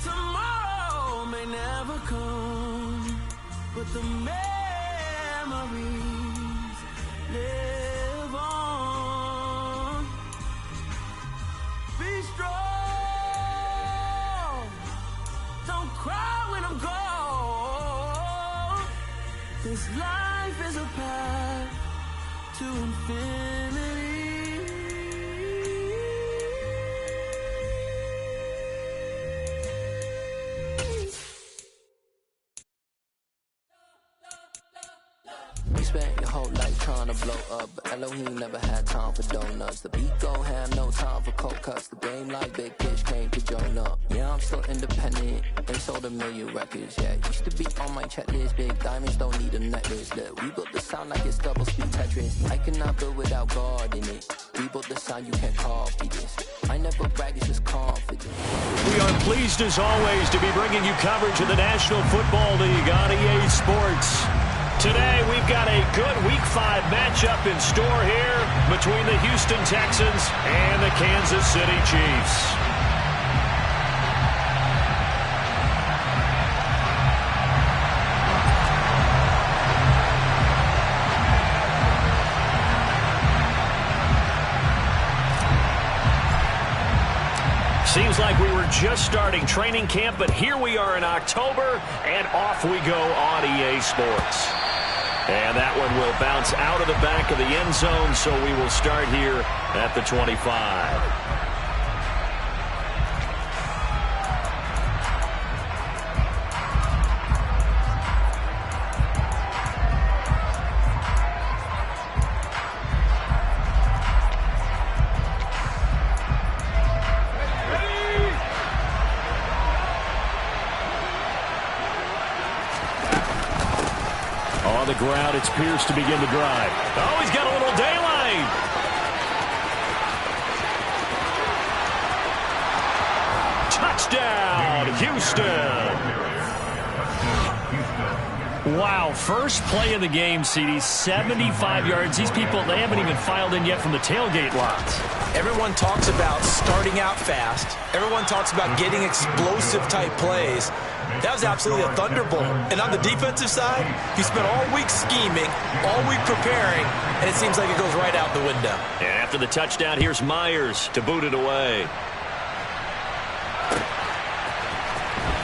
Tomorrow may never come, but the memories live on. Be strong, don't cry when I'm gone. This life is a path to infinity. Spent your whole life trying to blow up, but Elohim never had time for donuts. The beat gon' have no time for cold cuts. The game like Big Fish came to join up. Yeah, I'm still independent and sold 1 million records. Yeah, used to be on my checklist. Big diamonds don't need a necklace. Look, we built the sound like it's double speed Tetris. I cannot build without God in it. We built the sound, you can't copy this. I never brag, it's just confidence. We are pleased as always to be bringing you coverage of the National Football League on EA Sports. Today, we've got a good Week 5 matchup in store here between the Houston Texans and the Kansas City Chiefs. Seems like we were just starting training camp, but here we are in October, and off we go on EA Sports. And that one will bounce out of the back of the end zone, so we will start here at the 25. On the ground, it's Pierce to begin the drive. Oh, he's got a little daylight. Touchdown, Houston. Wow, first play of the game, CD, 75 yards. These people, they haven't even filed in yet from the tailgate lots. Everyone talks about starting out fast. Everyone talks about getting explosive-type plays. That was absolutely a thunderbolt. And on the defensive side, he spent all week scheming, all week preparing, and it seems like it goes right out the window. And after the touchdown, here's Myers to boot it away.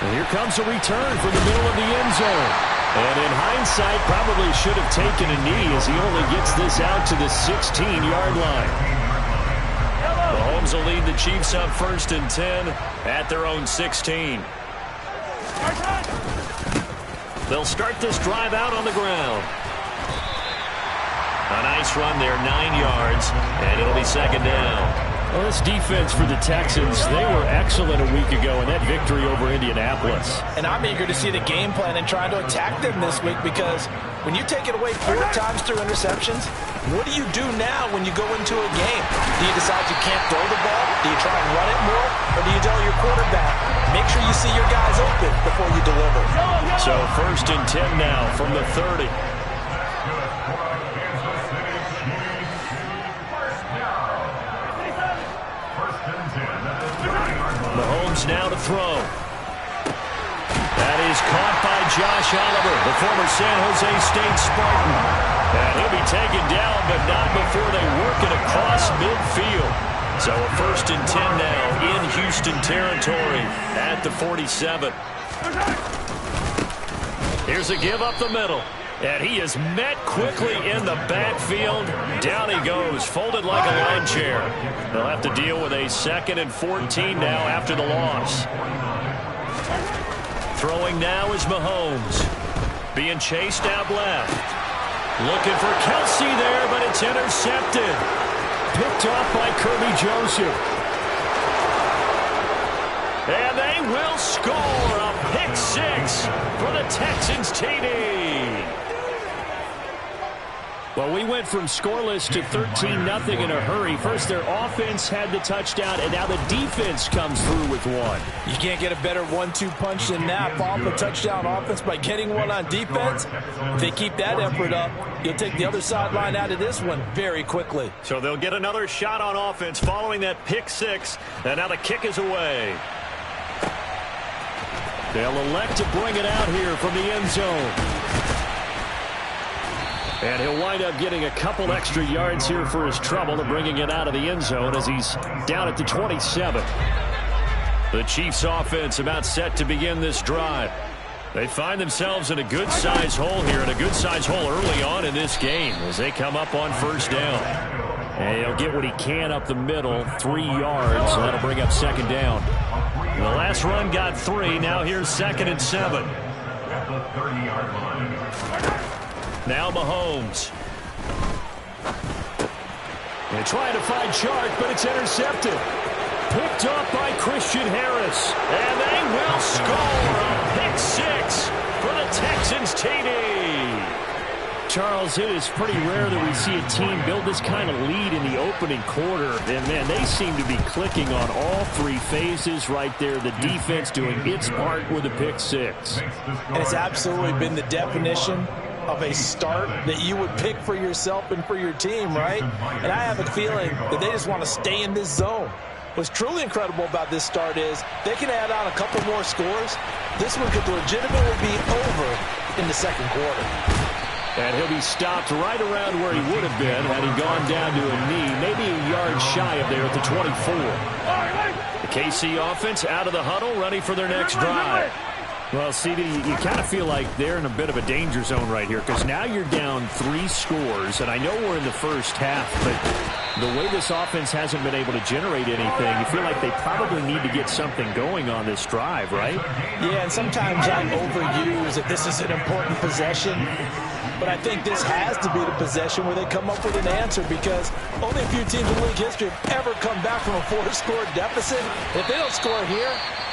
And here comes a return from the middle of the end zone. And in hindsight, probably should have taken a knee as he only gets this out to the 16-yard line. Mahomes will lead the Chiefs up 1st and 10 at their own 16. They'll start this drive out on the ground. A nice run there, 9 yards, and it'll be 2nd down. Well, this defense for the Texans, they were excellent a week ago in that victory over Indianapolis. And I'm eager to see the game plan and trying to attack them this week, because when you take it away 4 times through interceptions, what do you do now when you go into a game? Do you decide you can't throw the ball? Do you try and run it more? Or do you tell your quarterback, make sure you see your guys open before you deliver? So 1st and 10 now from the 30. Mahomes now to throw. That is caught by Josh Oliver, the former San Jose State Spartan. And he'll be taken down, but not before they work it across midfield. So a 1st and 10 now in Houston territory at the 47. Here's a give up the middle. And he is met quickly in the backfield. Down he goes, folded like a lawn chair. They'll have to deal with a 2nd and 14 now after the loss. Throwing now is Mahomes. Being chased out left. Looking for Kelsey there, but it's intercepted. Picked off by Kirby Joseph. And they will score a pick 6 for the Texans TD. Well, we went from scoreless to 13-0 in a hurry. First, their offense had the touchdown, and now the defense comes through with one. You can't get a better 1-2 punch than that. Follow up a touchdown offense by getting one on defense. If they keep that effort up, you'll take the other sideline out of this one very quickly. So they'll get another shot on offense following that pick six, and now the kick is away. They'll elect to bring it out here from the end zone. And he'll wind up getting a couple extra yards here for his trouble and bringing it out of the end zone as he's down at the 27. The Chiefs offense about set to begin this drive. They find themselves in a good-sized hole here, and a good-sized hole early on in this game as they come up on first down. And he'll get what he can up the middle, 3 yards, and that'll bring up second down. The last run got 3. Now here's 2nd and 7. Now Mahomes. They're trying to find Chark, but it's intercepted. Picked up by Christian Harris. And they will score a pick 6 for the Texans TD. Charles, it is pretty rare that we see a team build this kind of lead in the opening quarter. And, man, they seem to be clicking on all 3 phases right there. The defense doing its part with a pick 6. And it's absolutely been the definition of a start that you would pick for yourself and for your team, right? And I have a feeling that they just want to stay in this zone. What's truly incredible about this start is they can add on a couple more scores. This one could legitimately be over in the second quarter. And he'll be stopped right around where he would have been had he gone down to a knee, maybe a yard shy of there at the 24. The KC offense out of the huddle, ready for their next drive. Well, CD, you kind of feel like they're in a bit of a danger zone right here because now you're down 3 scores, and I know we're in the first half, but the way this offense hasn't been able to generate anything, you feel like they probably need to get something going on this drive, right? Yeah, and sometimes I overuse that this is an important possession, but I think this has to be the possession where they come up with an answer because only a few teams in league history have ever come back from a 4-score deficit. If they don't score here,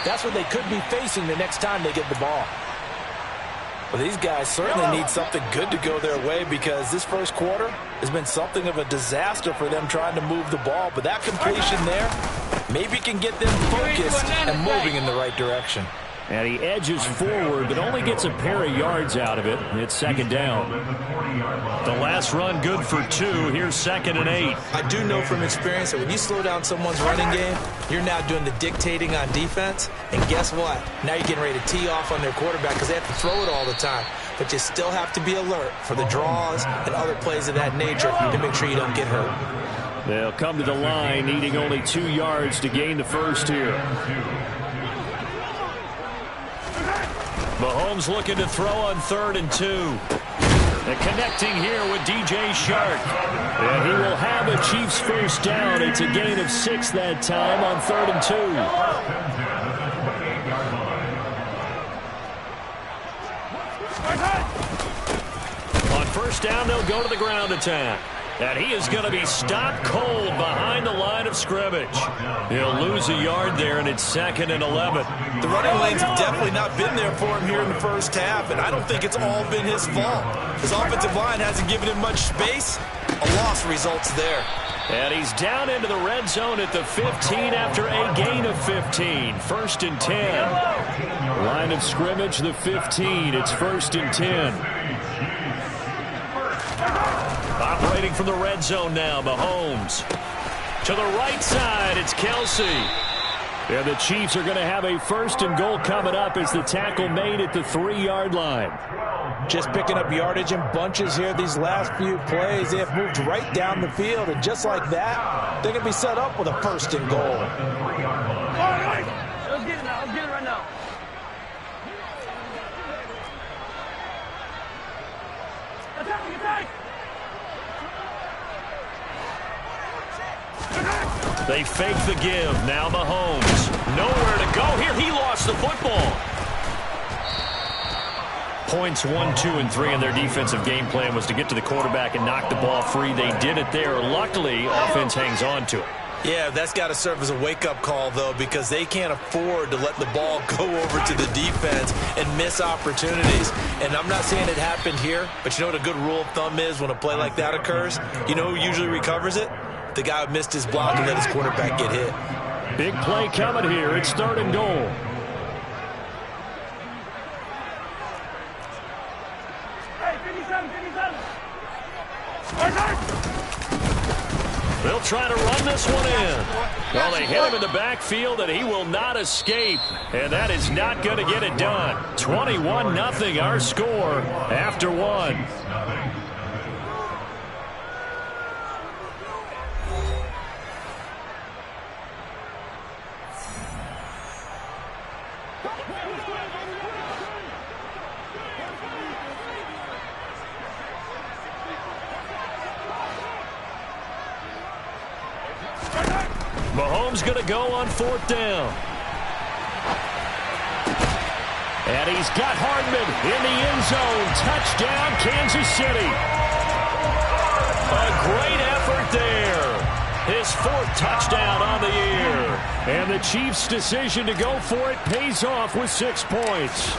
that's what they could be facing the next time they get the ball. Well, these guys certainly need something good to go their way because this first quarter has been something of a disaster for them trying to move the ball. But that completion there maybe can get them focused and moving in the right direction. And he edges forward, but only gets a pair of yards out of it. It's second down. The last run good for 2. Here's 2nd and 8. I do know from experience that when you slow down someone's running game, you're now doing the dictating on defense. And guess what? Now you're getting ready to tee off on their quarterback because they have to throw it all the time. But you still have to be alert for the draws and other plays of that nature to make sure you don't get hurt. They'll come to the line, needing only 2 yards to gain the first here. Mahomes looking to throw on 3rd and 2. And connecting here with DJ Chark. And he will have a Chiefs first down. It's a gain of 6 that time on 3rd and 2. On first down, they'll go to the ground attack. And he is going to be stopped cold behind the line of scrimmage. He'll lose a yard there, and it's 2nd and 11. The running lanes have definitely not been there for him here in the first half, and I don't think it's all been his fault. His offensive line hasn't given him much space. A loss results there. And he's down into the red zone at the 15 after a gain of 15. 1st and 10. Line of scrimmage, the 15. It's 1st and 10. Operating from the red zone now, Mahomes. To the right side, it's Kelsey. And the Chiefs are going to have a 1st and goal coming up as the tackle made at the 3-yard line. Just picking up yardage in bunches here these last few plays. They have moved right down the field, and just like that, they're going to be set up with a 1st and goal. Let's get it now. Let's get it right now. Attack! They fake the give. Now Mahomes. Nowhere to go here. He lost the football. Points 1, 2, and 3 in their defensive game plan was to get to the quarterback and knock the ball free. They did it there. Luckily, offense hangs on to it. Yeah, that's got to serve as a wake-up call, though, because they can't afford to let the ball go over to the defense and miss opportunities. And I'm not saying it happened here, but you know what a good rule of thumb is when a play like that occurs? You know who usually recovers it? The guy who missed his block and let his quarterback get hit. Big play coming here. It's 3rd and goal. Hey, 57, 57. They'll try to run this one in. Well, they hit him in the backfield, and he will not escape. And that is not going to get it done. 21-0 our score after 1. Mahomes going to go on 4th down. And he's got Hardman in the end zone. Touchdown, Kansas City. A great effort there. His 4th touchdown on the year. And the Chiefs' decision to go for it pays off with 6 points.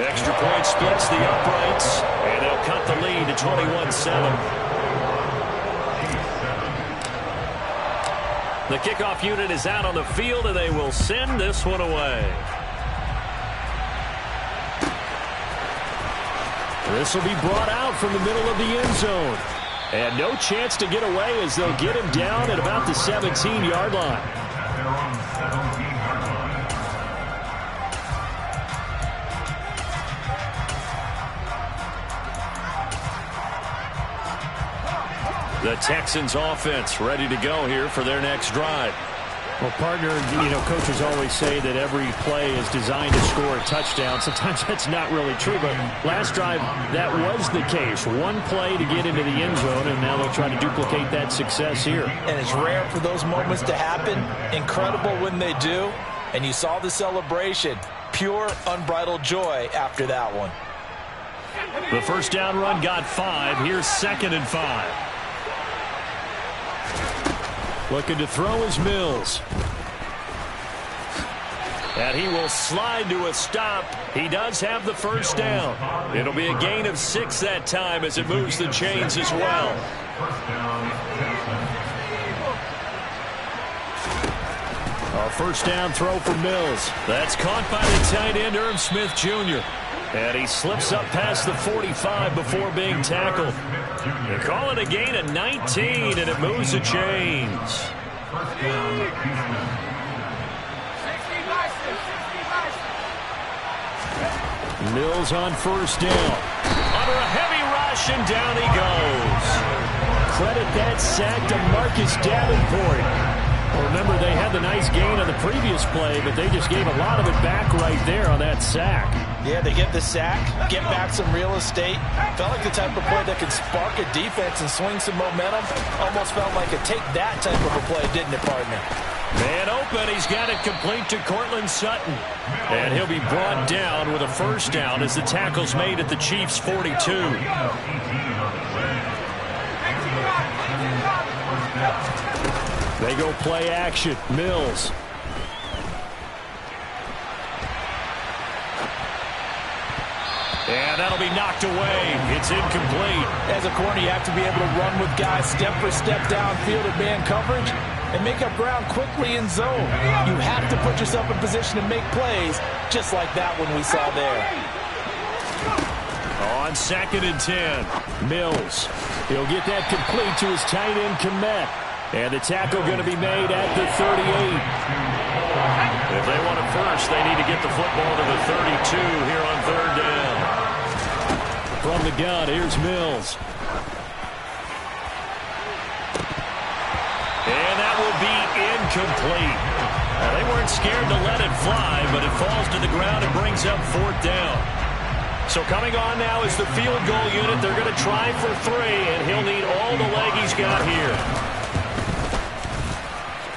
Extra point splits the uprights. And they'll cut the lead to 21-7. The kickoff unit is out on the field, and they will send this one away. This will be brought out from the middle of the end zone. And no chance to get away as they'll get him down at about the 17-yard line. The Texans offense ready to go here for their next drive. Well, partner, coaches always say that every play is designed to score a touchdown. Sometimes that's not really true, but last drive, that was the case. One play to get into the end zone, and now they'll try to duplicate that success here. And it's rare for those moments to happen. Incredible when they do. And you saw the celebration. Pure, unbridled joy after that one. The first down run got 5. Here's 2nd and 5. Looking to throw is Mills. And he will slide to a stop. He does have the first down. It'll be a gain of 6 that time as it moves the chains as well. A first down throw for Mills. That's caught by the tight end, Irv Smith Jr. And he slips up past the 45 before being tackled. They call it a gain of 19, and it moves the chains. Mills on first down. Under a heavy rush, and down he goes. Credit that sack to Marcus Davenport. Well, remember, they had the nice gain on the previous play, but they just gave a lot of it back right there on that sack. Yeah, they get the sack, get back some real estate. Felt like the type of play that could spark a defense and swing some momentum. Almost felt like a take-that type of a play, didn't it, partner? Man open, he's got it complete to Cortland Sutton. And he'll be brought down with a first down as the tackle's made at the Chiefs' 42. They go play action. Mills. And that'll be knocked away. It's incomplete. As a corner, you have to be able to run with guys step for step downfield in man coverage and make up ground quickly in zone. You have to put yourself in position to make plays just like that one we saw there. On 2nd and 10, Mills. He'll get that complete to his tight end, Kmet. And the tackle going to be made at the 38. If they want it first, they need to get the football to the 32 here on 3rd down. From the gun, here's Mills. And that will be incomplete. Now, they weren't scared to let it fly, but it falls to the ground and brings up 4th down. So coming on now is the field goal unit. They're going to try for 3, and he'll need all the leg he's got here.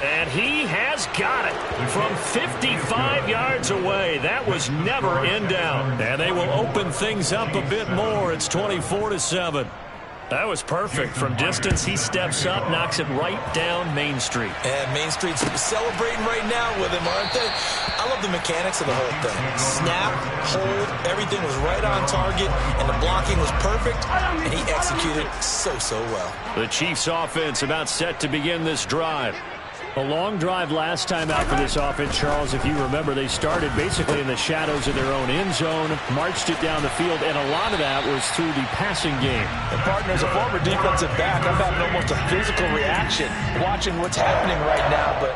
And he has got it from 55 yards away. That was never in doubt. And they will open things up a bit more. It's 24-7. That was perfect. From distance, he steps up, knocks it right down Main Street. And Main Street's celebrating right now with him, aren't they? I love the mechanics of the whole thing. Snap, hold, everything was right on target, and the blocking was perfect, and he executed so well. The Chiefs offense about set to begin this drive. A long drive last time out for this offense, Charles. If you remember, they started basically in the shadows of their own end zone, marched it down the field, and a lot of that was through the passing game. And partner, as a former defensive back, I'm having almost a physical reaction watching what's happening right now. But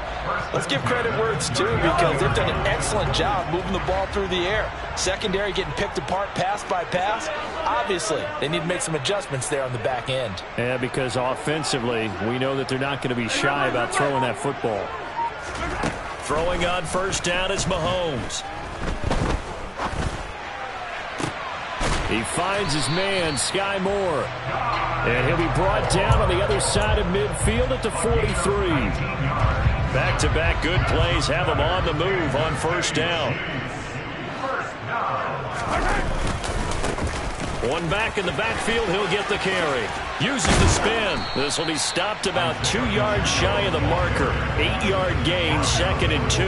let's give credit where it's due, because they've done an excellent job moving the ball through the air. Secondary getting picked apart pass by pass. Obviously, they need to make some adjustments there on the back end. Yeah, because offensively, we know that they're not going to be shy about throwing that football. Throwing on first down is Mahomes. He finds his man, Sky Moore. And he'll be brought down on the other side of midfield at the 43. Back-to-back good plays have him on the move on first down. One back in the backfield, he'll get the carry. Uses the spin. This will be stopped about 2 yards shy of the marker. 8-yard gain, 2nd and 2.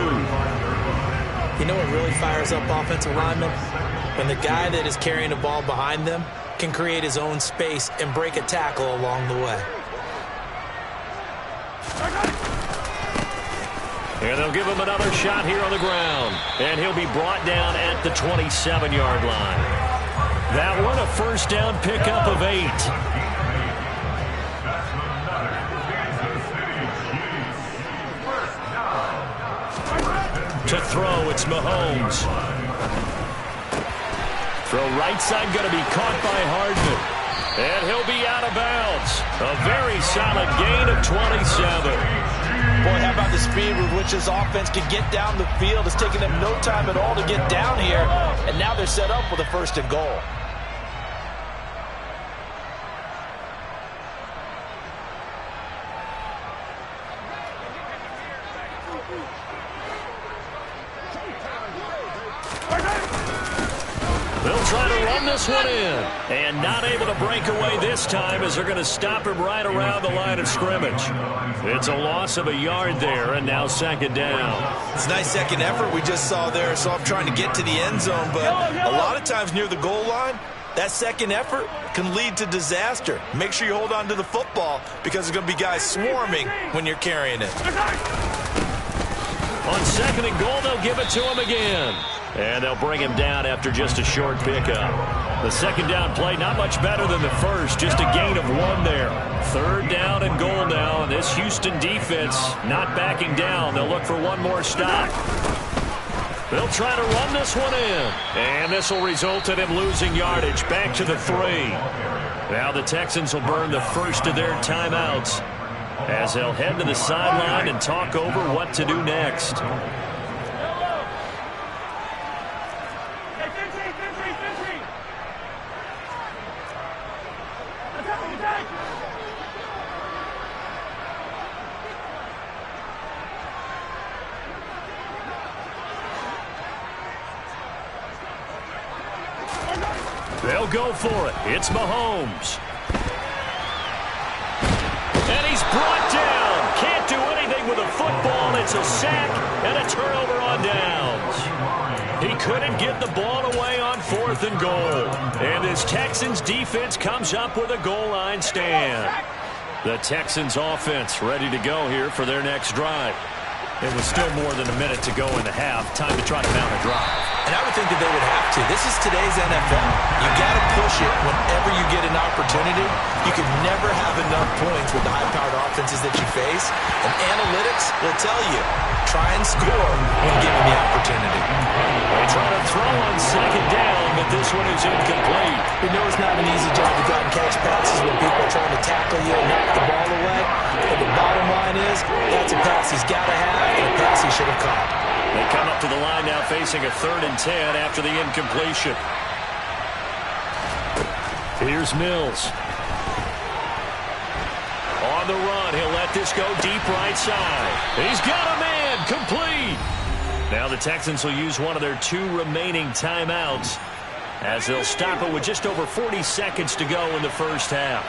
You know what really fires up offensive linemen? When the guy that is carrying the ball behind them can create his own space and break a tackle along the way. And they'll give him another shot here on the ground. And he'll be brought down at the 27-yard line. That one, a first down pickup of 8. To throw, it's Mahomes. Throw right side, going to be caught by Hardman. And he'll be out of bounds. A very solid gain of 27. Boy, how about the speed with which this offense can get down the field? It's taken them no time at all to get down here. And now they're set up with a 1st and goal. They'll try to run this one in. And not able to break away this time, as they're going to stop him right around the line of scrimmage. It's a loss of a yard there, and now 2nd down. It's a nice second effort we just saw there. So I'm trying to get to the end zone, but a lot of times near the goal line, that second effort can lead to disaster. Make sure you hold on to the football, because there's going to be guys swarming when you're carrying it. On 2nd and goal, they'll give it to him again. And they'll bring him down after just a short pickup. The 2nd down play, not much better than the first. Just a gain of 1 there. 3rd down and goal now. This Houston defense not backing down. They'll look for one more stop. They'll try to run this one in. And this will result in him losing yardage. Back to the 3. Now the Texans will burn the first of their timeouts, as they'll head to the sideline and talk over what to do next. They'll go for it. It's Mahomes. And he's brought down. Can't do anything with a football. It's a sack and a turnover on downs. He couldn't get the ball away on 4th and goal. And this Texans defense comes up with a goal line stand. The Texans offense ready to go here for their next drive. It was still more than a minute to go in the half. Time to try to mount a drive. And I would think that they would have to. This is today's NFL. You got to push it whenever you get an opportunity. You can never have enough points with the high-powered offenses that you face. And analytics will tell you, try and score when given the opportunity. They try to throw on 2nd down, but this one is incomplete. We know it's not an easy job to go out and catch passes when people are trying to tackle you and knock the ball away. But the bottom line is, that's a pass he's got to have and a pass he should have caught. They come up to the line now facing a 3rd and 10 after the incompletion. Here's Mills. On the run, he'll let this go deep right side. He's got a man, complete. Now the Texans will use one of their 2 remaining timeouts, as they'll stop it with just over 40 seconds to go in the first half.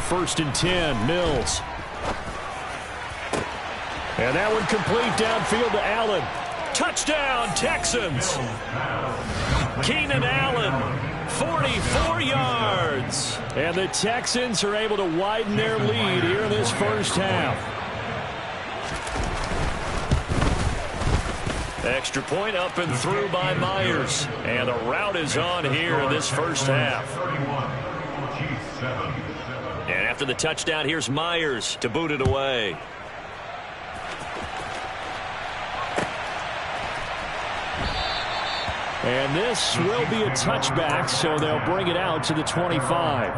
1st and 10. Mills. And that one complete downfield to Allen. Touchdown, Texans. Keenan Allen, 44 yards. And the Texans are able to widen their lead here in this first half. Extra point up and through by Myers. And the route is on here in this first half. And after the touchdown, here's Myers to boot it away. And this will be a touchback, so they'll bring it out to the 25.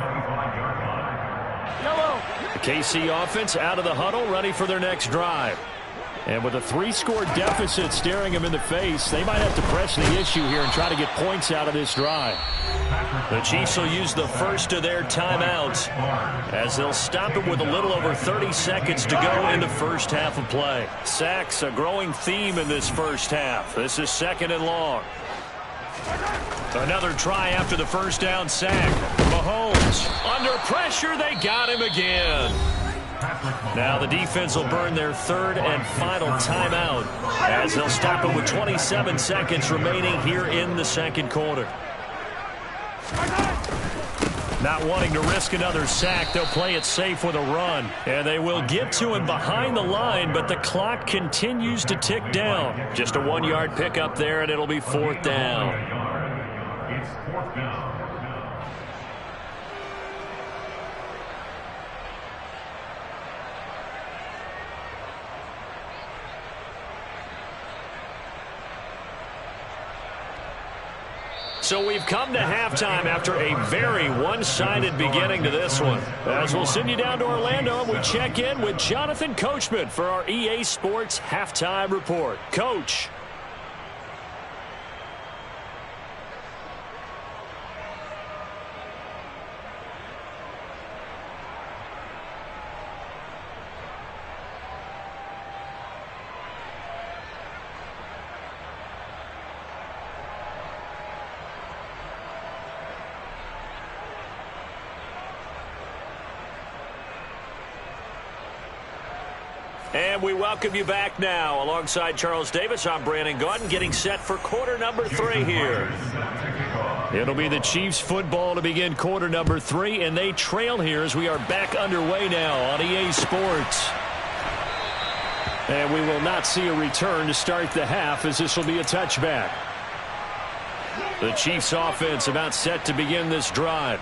The KC offense out of the huddle, ready for their next drive. And with a 3-score deficit staring them in the face, they might have to press the issue here and try to get points out of this drive. The Chiefs will use the first of their timeouts as they'll stop it with a little over 30 seconds to go in the first half of play. Sacks, a growing theme in this first half. This is 2nd and long. Another try after the first down sack. Mahomes under pressure. They got him again. Now the defense will burn their 3rd and final timeout as they'll stop it with 27 seconds remaining here in the 2nd quarter. Not wanting to risk another sack, they'll play it safe with a run. And they will get to him behind the line, but the clock continues to tick down. Just a 1-yard pickup there, and it'll be 4th down. It's 4th down. So we've come to halftime after a very one-sided beginning to this one. As we'll send you down to Orlando, and we check in with Jonathan Coachman for our EA Sports Halftime Report. Coach. And we welcome you back now. Alongside Charles Davis, I'm Brandon Gaudin, getting set for quarter number 3 here. It'll be the Chiefs football to begin quarter number 3, and they trail here as we are back underway now on EA Sports. And we will not see a return to start the half, as this will be a touchback. The Chiefs offense about set to begin this drive.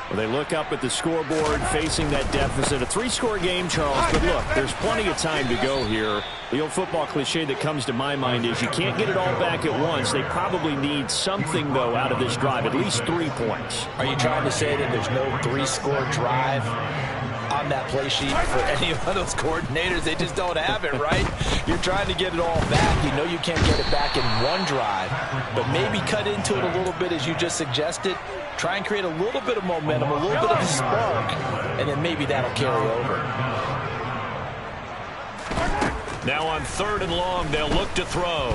Well, they look up at the scoreboard facing that deficit. A 3-score game, Charles, but look, there's plenty of time to go here. The old football cliche that comes to my mind is you can't get it all back at once. They probably need something, though, out of this drive, at least 3 points. Are you trying to say that there's no 3-score drive on that play sheet for any of those coordinators? They just don't have it, right? You're trying to get it all back. You know you can't get it back in one drive, but maybe cut into it a little bit as you just suggested. Try and create a little bit of momentum, a little bit of a spark, and then maybe that'll carry over. Now on 3rd and long, they'll look to throw.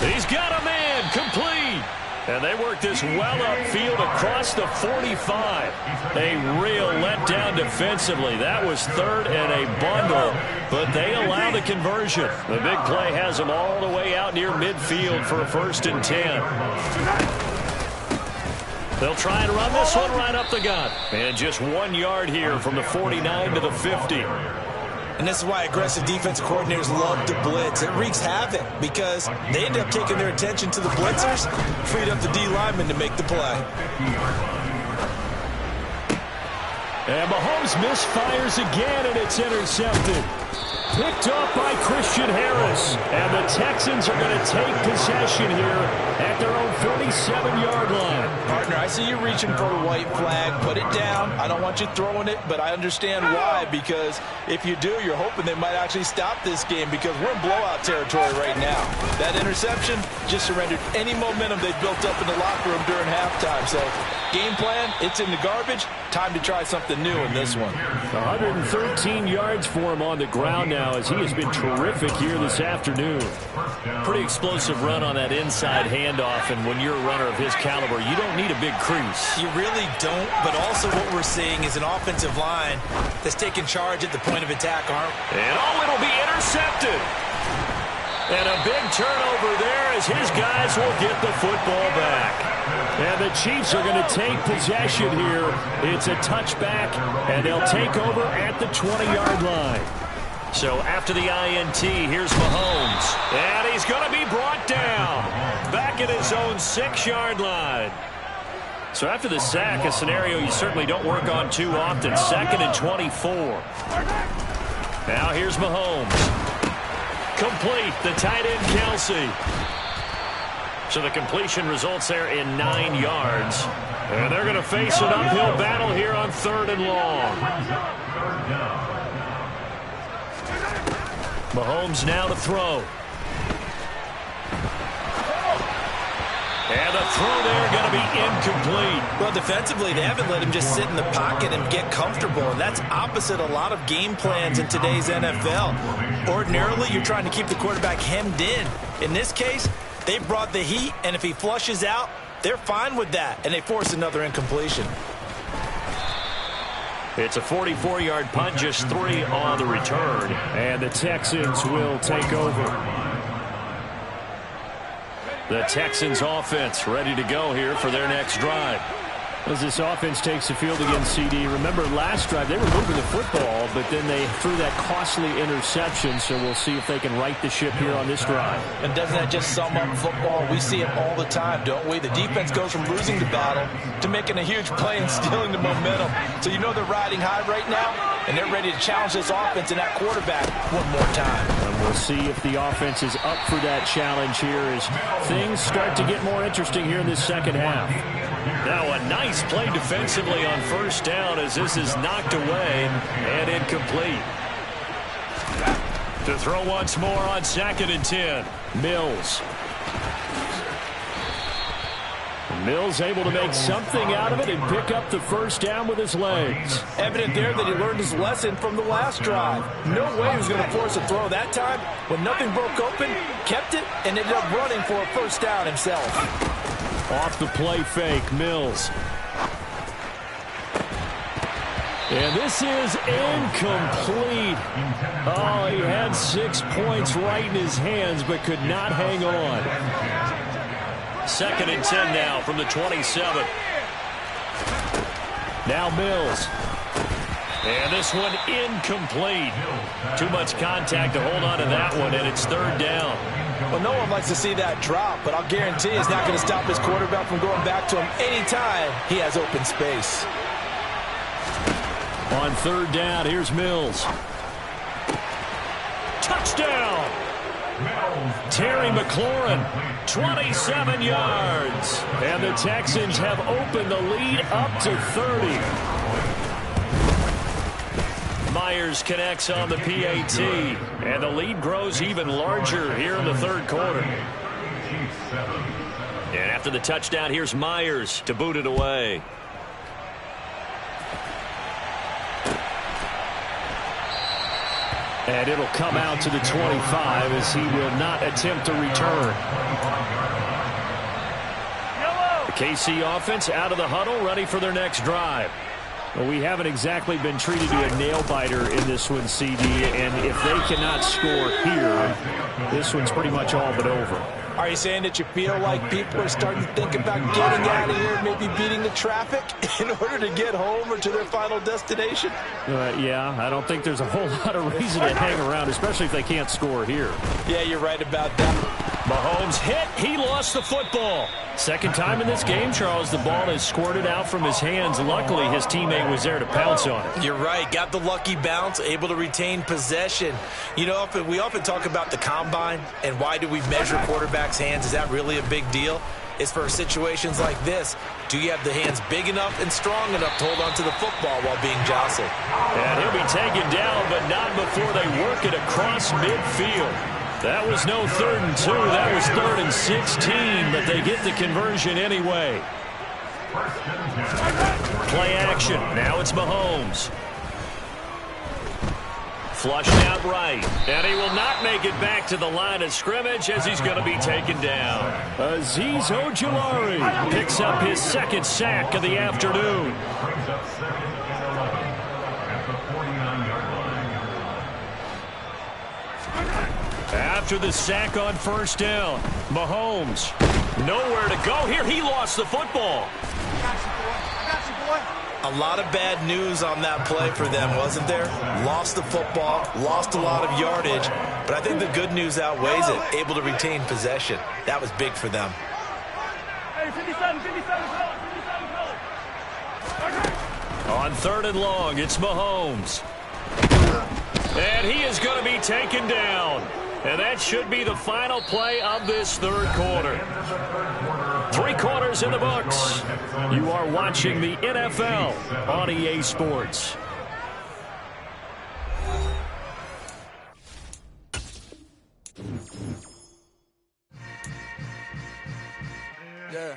He's got a man, complete. And they work this well upfield across the 45. A real letdown defensively. That was 3rd and a bundle, but they allow the conversion. The big play has them all the way out near midfield for a 1st and 10. They'll try and run this one right up the gut. And just 1 yard here from the 49 to the 50. And this is why aggressive defensive coordinators love to blitz. It wreaks havoc because they end up taking their attention to the blitzers, freed up the D lineman to make the play. And Mahomes misfires again, and it's intercepted. Picked up by Christian Harris. And the Texans are going to take possession here at their own 47-yard line. Partner, I see you reaching for the white flag. Put it down. I don't want you throwing it, but I understand why, because if you do, you're hoping they might actually stop this game because we're in blowout territory right now. That interception just surrendered any momentum they built up in the locker room during halftime. So game plan, it's in the garbage. Time to try something new in this one. 113 yards for him on the ground now as he has been terrific here this afternoon. Pretty explosive run on that inside handoff, and when you're a runner of his caliber, you don't need a big crease. You really don't, but also what we're seeing is an offensive line that's taking charge at the point of attack, Arm. And it'll be intercepted. And a big turnover there as his guys will get the football back. And the Chiefs are going to take possession here. It's a touchback, and they'll take over at the 20-yard line. So after the INT, here's Mahomes. And he's going to be brought down back at his own 6-yard line. So after the sack, a scenario you certainly don't work on too often. 2nd and 24. Now here's Mahomes. Complete, the tight end Kelsey. So the completion results there in 9 yards. And they're going to face an uphill battle here on 3rd and long. Mahomes now to throw. And the throw there going to be incomplete. Well, defensively, they haven't let him just sit in the pocket and get comfortable, and that's opposite a lot of game plans in today's NFL. Ordinarily, you're trying to keep the quarterback hemmed in. In this case, they brought the heat, and if he flushes out, they're fine with that, and they force another incompletion. It's a 44-yard punt, just 3 on the return. And the Texans will take over. The Texans offense ready to go here for their next drive. As this offense takes the field against CD, remember last drive they were moving the football, but then they threw that costly interception, so we'll see if they can right the ship here on this drive. And doesn't that just sum up football? We see it all the time, don't we? The defense goes from losing the battle to making a huge play and stealing the momentum. So you know they're riding high right now, and they're ready to challenge this offense and that quarterback one more time. And we'll see if the offense is up for that challenge here as things start to get more interesting here in this second half. Now a nice play defensively on 1st down as this is knocked away and incomplete. To throw once more on 2nd and 10. Mills. Mills able to make something out of it and pick up the 1st down with his legs. Evident there that he learned his lesson from the last drive. No way he was going to force a throw that time. When nothing broke open, kept it, and ended up running for a 1st down himself. Off the play fake, Mills. And this is incomplete. Oh, he had 6 points right in his hands, but could not hang on. 2nd and 10 now from the 27. Now Mills. And this one incomplete. Too much contact to hold on to that one, and it's 3rd down. Well, no one likes to see that drop, but I'll guarantee it's not going to stop his quarterback from going back to him anytime he has open space. On 3rd down, here's Mills. Touchdown! Terry McLaurin, 27 yards. And the Texans have opened the lead up to 30. Myers connects on the PAT, and the lead grows even larger here in the 3rd quarter. And after the touchdown, here's Myers to boot it away. And it'll come out to the 25 as he will not attempt to return. The KC offense out of the huddle, ready for their next drive. Well, we haven't exactly been treated to a nail-biter in this one, CD, and if they cannot score here, this one's pretty much all but over. Are you saying that you feel like people are starting to think about getting out of here, maybe beating the traffic in order to get home or to their final destination? Yeah, I don't think there's a whole lot of reason to hang around, especially if they can't score here. Yeah, you're right about that. Mahomes hit. He lost the football. 2nd time in this game, Charles, the ball has squirted out from his hands. Luckily, his teammate was there to pounce on it. You're right. Got the lucky bounce, able to retain possession. You know, we often talk about the combine and why do we measure quarterbacks' hands. Is that really a big deal? It's for situations like this. Do you have the hands big enough and strong enough to hold on to the football while being jostled? And he'll be taken down, but not before they work it across midfield. That was no 3rd and 2. That was 3rd and 16, but they get the conversion anyway. Play action. Now it's Mahomes. Flushed out right. And he will not make it back to the line of scrimmage as he's going to be taken down. Azeez Ojulari picks up his second sack of the afternoon. Brings up 2nd and 11 at the 49-yard line. After the sack on first down, Mahomes nowhere to go here. He lost the football. A lot of bad news on that play for them, wasn't there? Lost the football, lost a lot of yardage, but I think the good news outweighs it. Able to retain possession. That was big for them. On 3rd and long, it's Mahomes. And he is going to be taken down. And that should be the final play of this 3rd quarter. 3 quarters in the books. You are watching the NFL on EA Sports. Yeah.